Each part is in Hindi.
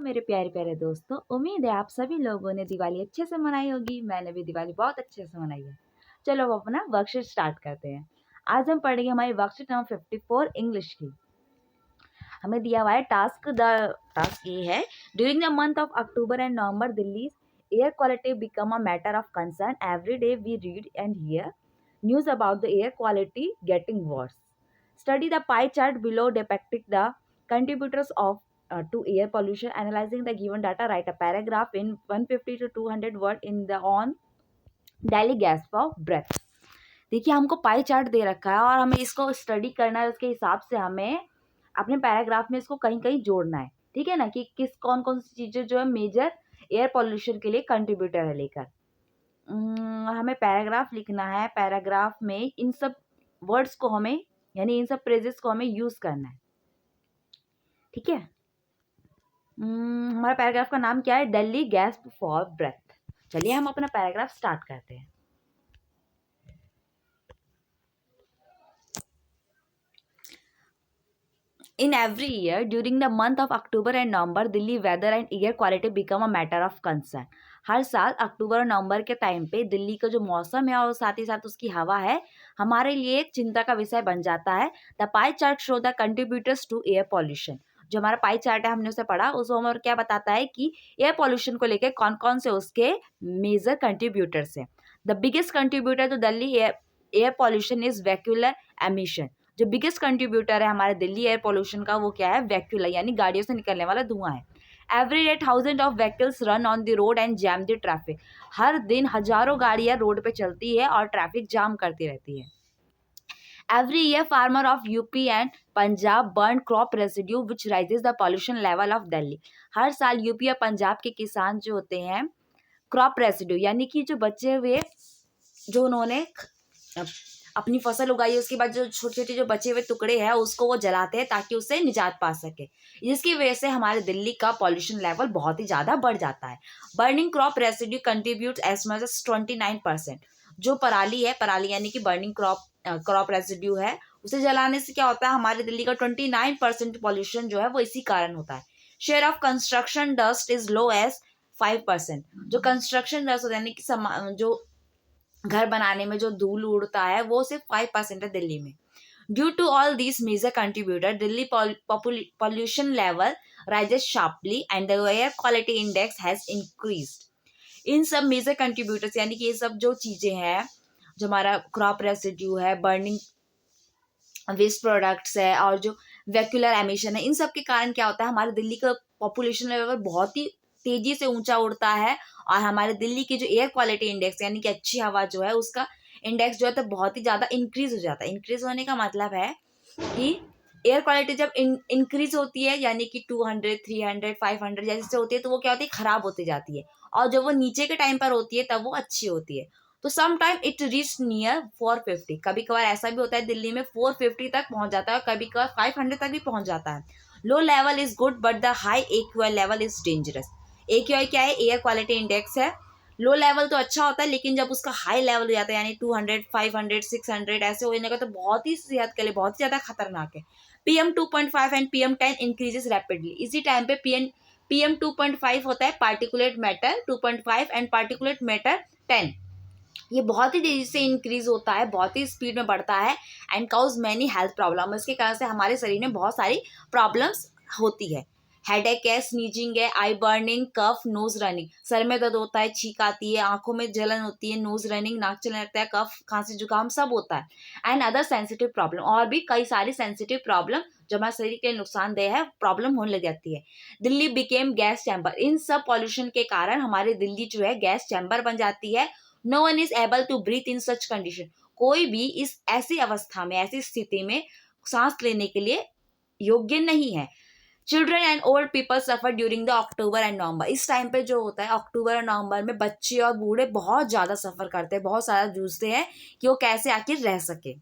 मेरे प्यारे प्यारे दोस्तों, उम्मीद है आप सभी लोगों ने दिवाली अच्छे से मनाई होगी। मैंने भी दिवाली बहुत अच्छे से मनाई है। चलो अब अपना वर्कशीट स्टार्ट करते हैं। आज हम पढ़ेंगे हमारी वर्कशीट नंबर 54 इंग्लिश की। हमें दिया हुआ है टास्क ये है, during the month of October and November Delhi air quality become a matter of concern. Every day we read and hear news about the air quality getting worse. Study the pie chart below depicting the contributors of to air pollution. Analyzing the given data, write a paragraph in 150 to 200 word in the on daily gas for breath. देखिए हमको पाई चार्ट दे रखा है और हमें इसको स्टडी करना है। उसके हिसाब से हमें अपने पैराग्राफ में इसको कहीं कहीं जोड़ना है। ठीक है ना, कि किस कौन कौन सी चीज़ें जो है मेजर एयर पॉल्यूशन के लिए कंट्रीब्यूटर है लेकर। हमें पैराग्राफ लिखना है। पैराग्राफ में इन सब वर्ड्स को हमें यानी इन सब फ्रेजेस को हमें यूज करना है। ठीक है। हमारा पैराग्राफ का नाम क्या है? Delhi gasp for breath. चलिए हम अपना पैराग्राफ स्टार्ट करते हैं। In every year during the month of October and November, Delhi weather and air quality become a matter of concern. हर साल अक्टूबर और नवंबर के टाइम पे दिल्ली का जो मौसम है और साथ ही साथ उसकी हवा है हमारे लिए एक चिंता का विषय बन जाता है। The pie chart show the contributors to air pollution. जो हमारा पाई चार्ट है हमने उसे पढ़ा, उस हमें क्या बताता है कि एयर पॉल्यूशन को लेकर कौन कौन से उसके मेजर कंट्रीब्यूटर्स हैं। The biggest contributor to Delhi air pollution is vehicular emission. जो बिगेस्ट कंट्रीब्यूटर है हमारे दिल्ली एयर पोल्यूशन का वो क्या है? वैक्यूला, यानी गाड़ियों से निकलने वाला धुआं है। Every day thousand of vehicles run on the road and jam the traffic. हर दिन हजारों गाड़ियां रोड पे चलती है और ट्रैफिक जाम करती रहती है। Every year farmer of UP and Punjab burn crop residue which raises the pollution level of Delhi. हर साल यूपी और पंजाब के किसान जो होते हैं क्रॉप रेसिड्यू यानी कि जो बचे हुए जो उन्होंने अपनी फसल उगाई है उसके बाद जो छोटे छोटे जो बचे हुए टुकड़े हैं उसको वो जलाते हैं ताकि उससे निजात पा सके। जिसकी वजह से हमारे दिल्ली का पॉल्यूशन लेवल बहुत ही ज़्यादा बढ़ जाता है। Burning crop residue contribute as much as 29%। जो पराली है, पराली यानी कि बर्निंग क्रॉप रेसिड्यू है, उसे जलाने से क्या होता है? हमारे दिल्ली का 29% पॉल्यूशन जो है वो इसी कारण होता है। Share of construction dust is low as 5%। जो कंस्ट्रक्शन डस्ट होता है यानी कि जो घर बनाने में जो धूल उड़ता है वो सिर्फ 5% है दिल्ली में। Due to all this major contributor Delhi pollution level raises sharply and the air quality index has increased. इन सब मेजर कंट्रीब्यूटर्स यानी कि ये सब जो चीजें हैं, जो हमारा क्रॉप रेसिड्यू है, बर्निंग वेस्ट प्रोडक्ट्स है और जो वैक्यूलर एमिशन है, इन सब के कारण क्या होता है? हमारे दिल्ली का पॉपुलेशन लेवल बहुत ही तेजी से ऊंचा उड़ता है और हमारे दिल्ली की जो एयर क्वालिटी इंडेक्स यानी कि अच्छी हवा जो है उसका इंडेक्स जो है तो बहुत ही ज़्यादा इंक्रीज हो जाता है। इंक्रीज होने का मतलब है कि एयर क्वालिटी जब इंक्रीज होती है यानी कि 200, 300, 500 जैसे होती है तो वो क्या होती है? खराब होती जाती है। और जब वो नीचे के टाइम पर होती है तब वो अच्छी होती है। तो some time it reach near 450। कभी कभार ऐसा भी होता है दिल्ली में 450 तक पहुंच जाता है, कभी कभार 500 तक भी पहुंच जाता है। Low level is good but the high AQI level is dangerous. AQI क्या है? एयर क्वालिटी इंडेक्स है। लो लेवल तो अच्छा होता है लेकिन जब उसका हाई लेवल हो जाता है यानी 200, 500, 600 ऐसे होने का तो बहुत ही सेहत के लिए बहुत ही ज़्यादा खतरनाक है। PM2.5 and PM10 increases rapidly. इसी टाइम पे PM2.5 होता है particulate matter 2.5 and particulate matter 10। ये बहुत ही तेजी से इंक्रीज होता है, बहुत ही स्पीड में बढ़ता है and cause many health problem. इसके कारण से हमारे शरीर में बहुत सारी प्रॉब्लम्स होती है। हेडेक है, स्नीजिंग है, आई बर्निंग, कफ, नोज रनिंग। सर में दर्द होता है, छींक आती है, आंखों में जलन होती है, नोज रनिंग, नाक चलने लगता है, कफ, खांसी, जुकाम सब होता है एंड अदर सेंसिटिव प्रॉब्लम। और भी कई सारी सेंसिटिव प्रॉब्लम जो हमारे शरीर के नुकसानदेह है प्रॉब्लम होने लग जाती है। Delhi became gas chamber. इन सब पॉल्यूशन के कारण हमारी दिल्ली जो है गैस चैम्बर बन जाती है। No one is able to breathe in such condition. कोई भी इस ऐसी अवस्था में, ऐसी स्थिति में सांस लेने के लिए योग्य नहीं है। Children and old people suffer during the October and नवंबर। इस टाइम पे जो होता है अक्टूबर और नवंबर में बच्चे और बूढ़े बहुत ज़्यादा सफ़र करते हैं, बहुत सारा जूझते हैं कि वो कैसे आखिर रह सके।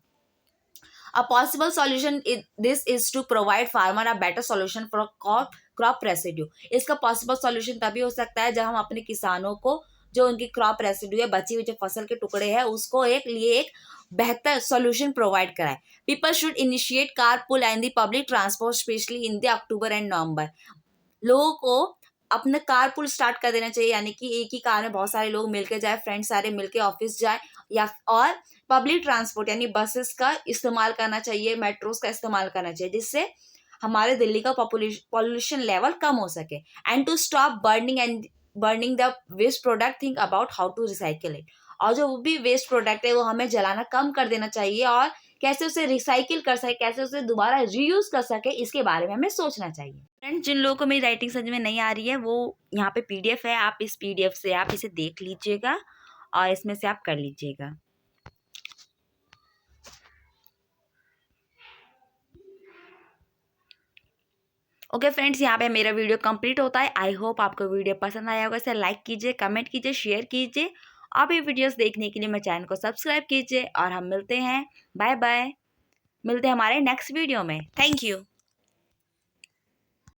A possible solution this is to provide farmer a better solution for crop residue। इसका पॉसिबल सॉल्यूशन तभी हो सकता है जब हम अपने किसानों को जो उनकी क्रॉप रेसिड्यू है, बची हुई जो फसल के टुकड़े हैं, उसको एक बेहतर सॉल्यूशन प्रोवाइड कराए। People should initiate car pool and the public transport specially in the October and November. लोगों को अपने कारपूल स्टार्ट कर देना चाहिए, यानी कि एक ही कार में बहुत सारे लोग मिलके जाए, फ्रेंड्स सारे मिलके ऑफिस जाए, या और पब्लिक ट्रांसपोर्ट यानी बसेस का इस्तेमाल करना चाहिए, मेट्रोस का इस्तेमाल करना चाहिए, जिससे हमारे दिल्ली का पॉल्यूशन लेवल कम हो सके। And to stop burning the waste product, think about how to recycle it. और जो भी वेस्ट प्रोडक्ट है वो हमें जलाना कम कर देना चाहिए, और कैसे उसे रिसाइकिल कर सके, कैसे उसे दोबारा रीयूज कर सके, इसके बारे में हमें सोचना चाहिए। फ्रेंड्स, जिन लोगों को मेरी राइटिंग समझ में नहीं आ रही है वो यहाँ पे पीडीएफ है, आप इस पीडीएफ से आप इसे देख लीजिएगा और इसमें से आप कर लीजिएगा। ओके फ्रेंड्स, यहाँ पे मेरा वीडियो कंप्लीट होता है। आई होप आपको वीडियो पसंद आया होगा। इसे लाइक कीजिए, कमेंट कीजिए, शेयर कीजिए। आप ये वीडियोस देखने के लिए मेरे चैनल को सब्सक्राइब कीजिए और हम मिलते हैं। Bye bye. मिलते हैं हमारे नेक्स्ट वीडियो में। Thank you.